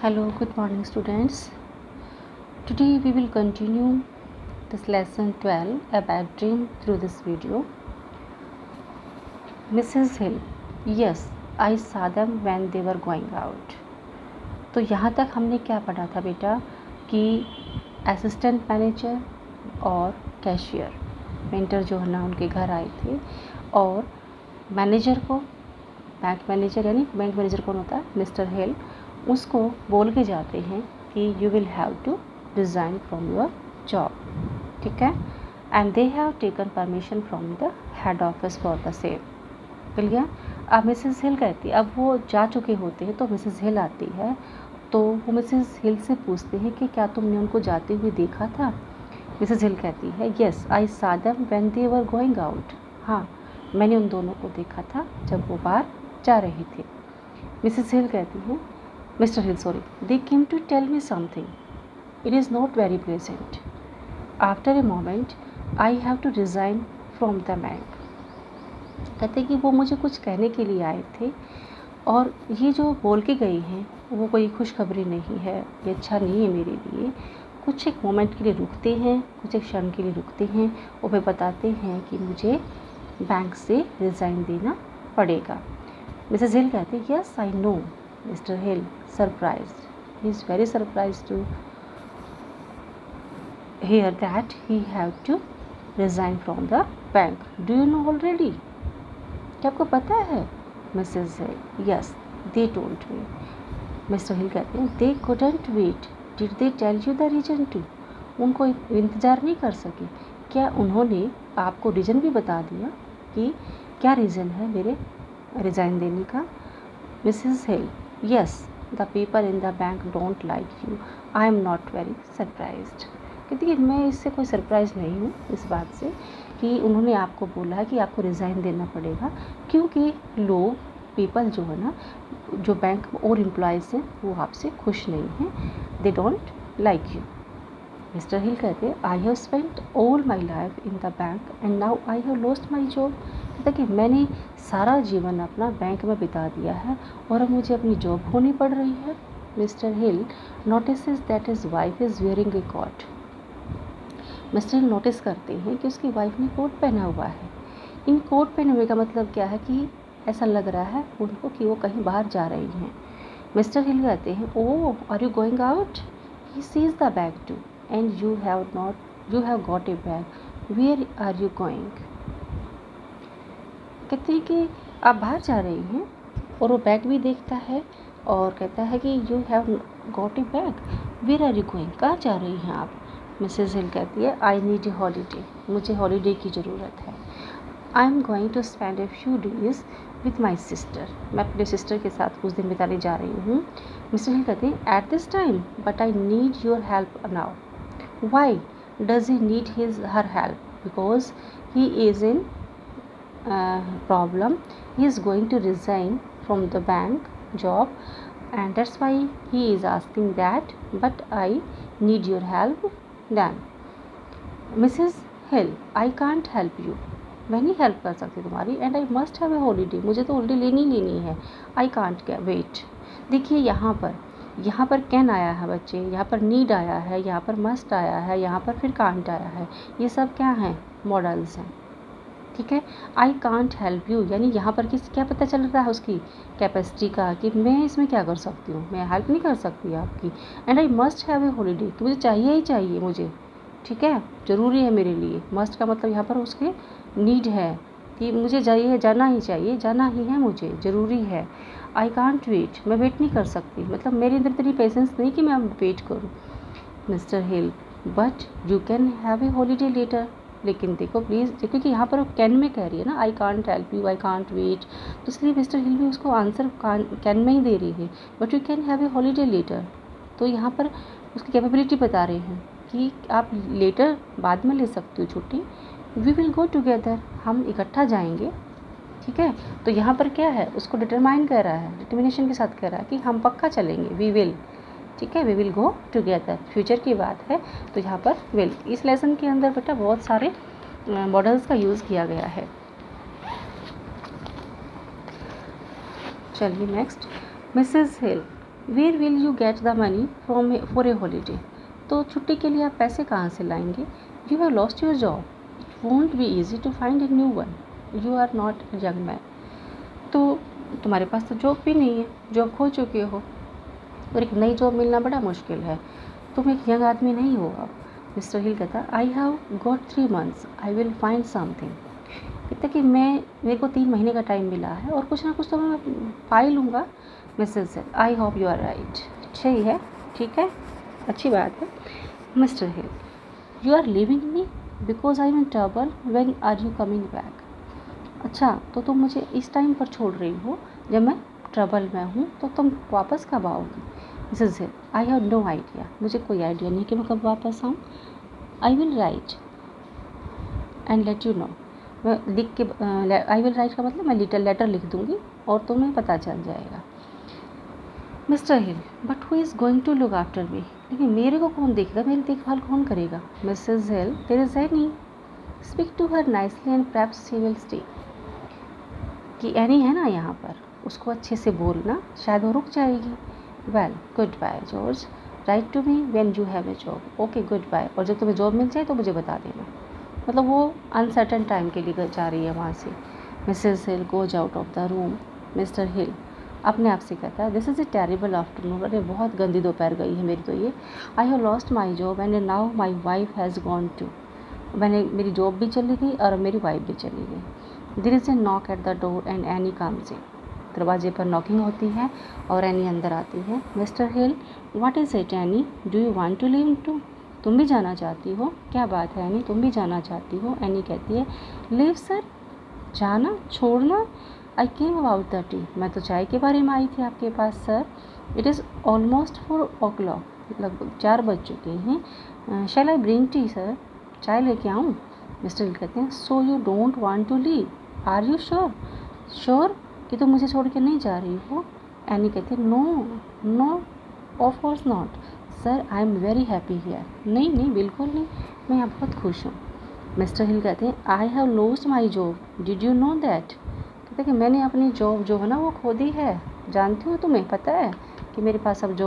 Hello, good morning, students. Today we will continue this lesson 12 about dream through this video. Mrs. Hill, yes, I saw them when they were going out. तो यहाँ तक हमने क्या पढ़ा था बेटा कि असिस्टेंट मैनेजर और कैशियर पेंटर जो है ना उनके घर आए थे और मैनेजर को बैंक मैनेजर कौन होता है, मिस्टर हिल, उसको बोल के जाते हैं कि you will have to resign from your job, ठीक है, and they have taken permission from the head office for the same. मिल गया। अब मिसेस हिल कहती है, अब वो जा चुके होते हैं तो मिसेस हिल आती है, तो वो मिसेस हिल से पूछते हैं कि क्या तुमने उनको जाते हुए देखा था। मिसेस हिल कहती है, येस आई सा them when they were going out. हाँ, मैंने उन दोनों को देखा था जब वो बाहर जा रहे थे। मिसेस हिल कहती हैं, Mr Hill sorry, they came to tell me something, it is not very pleasant, after a moment I have to resign from the bank. कहते कि वो मुझे कुछ कहने के लिए आए थे और ये जो बोल के गई हैं वो कोई खुशखबरी नहीं है, ये अच्छा नहीं है मेरे लिए। कुछ एक मोमेंट के लिए रुकते हैं, कुछ एक क्षण के लिए रुकते हैं और वे बताते हैं कि मुझे बैंक से रिज़ाइन देना पड़ेगा। मिसेस हिल कहते हैं, yes I know Mr Hill, surprised, he is very surprised to hear that he have to resign from the bank. Do you know already? क्या आपको पता है? Mrs Hill, yes they told me. Mr Hill कहते हैं, दे couldn't wait. Did they tell you the reason too? उनको इंतज़ार नहीं कर सके, क्या उन्होंने आपको रीज़न भी बता दिया कि क्या रीज़न है मेरे रिज़ाइन देने का? Mrs Hill, yes the people in the bank don't like you, I am not very surprised. कहती है मैं इससे कोई सरप्राइज़ नहीं हूँ इस बात से कि उन्होंने आपको बोला है कि आपको रिज़ाइन देना पड़ेगा, क्योंकि लोग पीपल जो है ना, जो बैंक और एम्प्लॉयज़ हैं वो आपसे खुश नहीं हैं, they don't like you. Mr Hill कहते हैं, I have spent all my life in the bank and now I have lost my job. कहता कि मैंने सारा जीवन अपना बैंक में बिता दिया है और अब मुझे अपनी जॉब खोनी पड़ रही है। Mr Hill notices that his wife is wearing a coat. Mr Hill notice करते हैं कि उसकी वाइफ ने कोट पहना हुआ है। इन कोट पहने हुए का मतलब क्या है कि ऐसा लग रहा है उनको कि वो कहीं बाहर जा रही हैं। मिस्टर हिल कहते हैं, oh are you going out, he sees the bag too and you have got a bag, where are you going. कहते हैं कि आप बाहर जा रही हैं और वो बैग भी देखता है और कहता है कि you have got a bag, where are you going, कहाँ जा रही हैं आप। मिसेस हिल कहती है, आई नीड ए हॉलीडे, मुझे हॉलीडे की ज़रूरत है। I am going to spend a few days with my sister, मैं अपने सिस्टर के साथ कुछ दिन बिताने जा रही हूँ। मिस्टर हिल कहते हैं, at this time but I need your help now. Why does he need her help? Because he is in problem, he is going to resign from the bank job and that's why he is asking that, but I need your help. Then Mrs. Hill, I can't help you, मैं नहीं help कर सकती तुम्हारी, and I must have a holiday, मुझे तो holiday लेनी है। I can't wait. देखिए यहाँ पर कैन आया है बच्चे, यहाँ पर नीड आया है, यहाँ पर मस्ट आया है, यहाँ पर फिर कांट आया है, ये सब क्या हैं, मॉडल्स हैं, ठीक है। आई कांट हेल्प यू यानी यहाँ पर क्या पता चल रहा है उसकी कैपेसिटी का कि मैं इसमें क्या कर सकती हूँ, मैं हेल्प नहीं कर सकती आपकी। And I must have a holiday, तो मुझे चाहिए ही चाहिए, मुझे ठीक है, ज़रूरी है मेरे लिए। मस्ट का मतलब यहाँ पर उसके नीड है कि मुझे चाहिए, जाना ही चाहिए, जाना ही है, मुझे ज़रूरी है। आई कांट वेट, मैं वेट नहीं कर सकती, मतलब मेरे अंदर इतनी पेशेंस नहीं कि मैं वेट करूँ। Mr Hill, but you can have a holiday later, लेकिन देखो प्लीज़, क्योंकि यहाँ पर कैन में कह रही है ना, I can't help you, I can't wait, तो इसलिए मिस्टर हिल भी उसको आंसर कैन में ही दे रही है, but you can have a holiday later. तो यहाँ पर उसकी कैपेबिलिटी बता रहे हैं कि आप लेटर बाद में ले सकते हो छुट्टी। वी विल गो टुगेदर, हम इकट्ठा जाएंगे, ठीक है। तो यहाँ पर क्या है, उसको डिटरमाइन कर रहा है, डिटर्मिनेशन के साथ कह रहा है कि हम पक्का चलेंगे, वी विल, ठीक है, we will go together, future की बात है। तो यहाँ पर विल, इस लेसन के अंदर बेटा बहुत सारे मॉडल्स का यूज़ किया गया है। चलिए next, Mrs Hill, where will you get the money from for a holiday? तो छुट्टी के लिए आप पैसे कहाँ से लाएंगे? You have lost your job, it won't be easy to find a new one, you are not young man. तो तुम्हारे पास तो जॉब भी नहीं है, जॉब खो चुके हो और एक नई जॉब मिलना बड़ा मुश्किल है, तुम एक यंग आदमी नहीं हो अब। मिस्टर हिल कहता, I have got 3 months, I will find something. कहता कि मेरे को 3 महीने का टाइम मिला है और कुछ ना कुछ तो मैं पा ही लूँगा। Mrs Hill, I hope you are right. सही है, ठीक है, अच्छी बात है। Mr Hill, you are leaving me because I am in trouble, when are you coming back? अच्छा, तो तुम मुझे इस टाइम पर छोड़ रही हो जब मैं ट्रबल में हूँ, तो तुम वापस कब आओगी? Mrs Hill, I have no idea, मुझे कोई आइडिया नहीं कि मैं कब वापस आऊँ। I will write and let you know, मैं लिख के आई विल राइट का मतलब मैं लेटर लिख दूँगी और तुम्हें पता चल जाएगा। Mr Hill, but who is going to look after me? लेकिन मेरे को कौन देखेगा, मेरी देखभाल कौन करेगा? Mrs Hill, there is Annie, speak to her nicely and perhaps she will stay. कि एनी है ना यहाँ पर, उसको अच्छे से बोलना, शायद वो रुक जाएगी। Well, goodbye George, write to me when you have a job. Okay, goodbye, और जब तुम्हें जॉब मिल जाए तो मुझे बता देना। मतलब वो अनसर्टन टाइम के लिए जा रही है वहाँ से। Mrs Hill goes out of the room. Mr Hill अपने आप से कहता है, this is a terrible afternoon, अरे बहुत गंदी दोपहर गई है मेरी तो ये। I have lost my job and now my wife has gone too. मेरी जॉब भी चली गई और मेरी वाइफ भी चली गई। There is a knock at the door and Annie comes in. दरवाजे पर नॉकिंग होती है और एनी अंदर आती है। Mr Hill, what is it Annie, do you want to leave too? तुम भी जाना चाहती हो? क्या बात है एनी, तुम भी जाना चाहती हो? एनी कहती है, लीव सर, जाना, छोड़ना? I came about the tea, मैं तो चाय के बारे में आई थी आपके पास sir. It is almost 4 o'clock, लगभग 4 बज चुके हैं। Shall I bring tea sir, चाय लेके आऊँ? मिस्टर हिल कहते हैं, so you don't want to leave, are you sure? Sure कि तुम मुझे छोड़ के नहीं जा रही हो? एनी कहती है, no no, of course not sir, I am very happy here. नहीं नहीं, बिल्कुल नहीं, मैं यहाँ बहुत खुश हूँ। मिस्टर हिल कहते हैं, I have lost my job, did you know that? कहते हैं कि मैंने अपनी जॉब जो है ना वो खो दी है, जानती हो, तुम्हें पता है कि मेरे पास अब जॉब